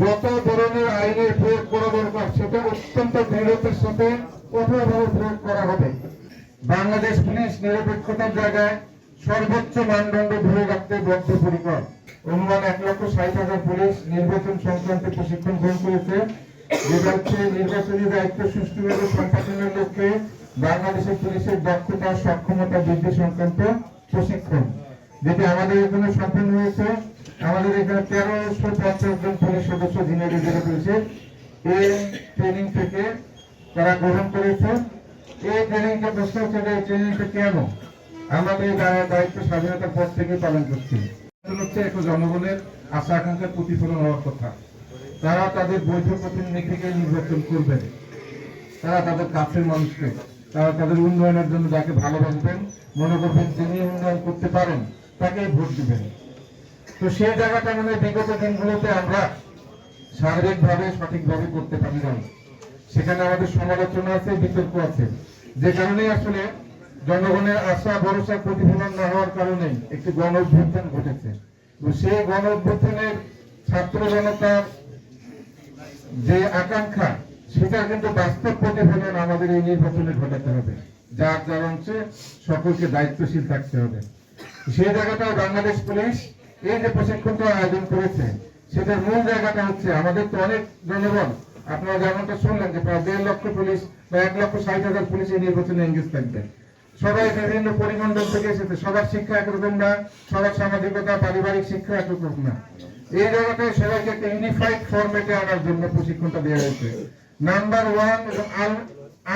যত ধরনের আইনের প্রয়োগ করা দরকার সেটা অত্যন্ত দৃঢ়তার সাথে কঠোরভাবে প্রয়োগ করা হবে। বাংলাদেশ পুলিশ নিরপেক্ষতার জায়গায় সর্বোচ্চ মানদণ্ড ধরে রাখতে বদ্ধপরিকর। অনুমান 1,60,000 পুলিশ নির্বাচন সংক্রান্ত প্রশিক্ষণ গ্রহণ করেছে, যেটা হচ্ছে নির্বাচনী দায়িত্ব সুষ্ঠুভাবে সম্পাদনের লক্ষ্যে বাংলাদেশের পুলিশের দক্ষতা সক্ষমতা বৃদ্ধি সংক্রান্ত প্রশিক্ষণ, যেটি আমাদের এখানে সম্পন্ন হয়েছে। আমাদের এখানে 1350 জন পুলিশ সদস্য ঝিনাইদহ জেলা পুলিশের এই ট্রেনিং থেকে তারা গ্রহণ করেছে। এই ট্রেনিংটা প্রশ্ন হচ্ছে যে এই ট্রেনিংটা কেন আমাদের দায়িত্ব স্বাধীনতার পর থেকে পালন করছি। হচ্ছে একটা জনগণের আশা আকাঙ্ক্ষার প্রতিফলন হওয়ার কথা। তারা তাদের বৈধ প্রতিনিধিকে নির্বাচন করবেন, তারা তাদের কাছের মানুষকে, তারা তাদের উন্নয়নের জন্য যাকে ভালোবাসবেন, মনে করবেন যিনি উন্নয়ন করতে পারেন তাকে ভোট দিবেন। তো সেই জায়গাটা মানে বিগত দিনগুলোতে আমরা শারীরিকভাবে সঠিকভাবে করতে পারি না। সেখানে আমাদের সমালোচনা আছে, বিতর্ক আছে, যে কারণে আসলে জনগণের আশা ভরসা প্রতিফলন না হওয়ার কারণে একটি গণ অভ্যুত্থান ঘটেছে। তো সেই গণ অভ্যুত্থানের ছাত্র জনতার যে আকাঙ্ক্ষা সেটা কিন্তু বাস্তব প্রতিফলন আমাদের এই নির্বাচনে ঘটাতে হবে। যার যার অংশে সকলকে দায়িত্বশীল থাকতে হবে। সেই জায়গাটায় বাংলাদেশ পুলিশ এই যে প্রশিক্ষণটা আয়োজন করেছে সেটার মূল জায়গাটা হচ্ছে আমাদের তো অনেক জনগণ, আপনারা যেমনটা শুনলেন যে প্রায় 1.5 লক্ষ পুলিশ বা 1,60,000 পুলিশ এই নির্বাচনে এঙ্গেজ থাকবে। সবাই বিভিন্ন পরিমণ্ডল থেকে এসেছে, সবার শিক্ষা একরকম না, সবার সামাজিকতা পারিবারিক শিক্ষা একরকম না। এই জায়গাটায় সবাইকে একটা ইউনিফাইড ফরম্যাটে আনার জন্য প্রশিক্ষণটা দেওয়া হয়েছে। নাম্বার 1 এবং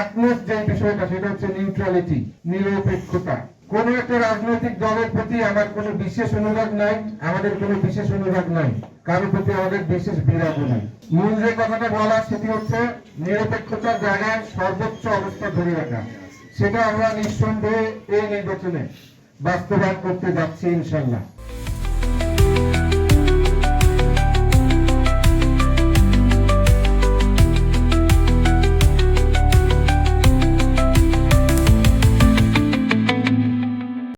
আটমোস্ট যে বিষয়টা সেটা হচ্ছে নিউট্রালিটি, নিরপেক্ষতা। কোন একটা রাজনৈতিক দলের প্রতি আমার কোনো বিশেষ অনুরাগ নাই, আমাদের কোনো বিশেষ অনুরাগ নাই, কারোর প্রতি আমাদের বিশেষ বিরাগ নাই। মূল যে কথাটা বলা সেটি হচ্ছে নিরপেক্ষতার জায়গায় সর্বোচ্চ অবস্থা ধরে রাখা। সেটা আমরা নিঃসন্দেহে এই নির্বাচনে বাস্তবায়ন করতে যাচ্ছি ইনশাল্লাহ।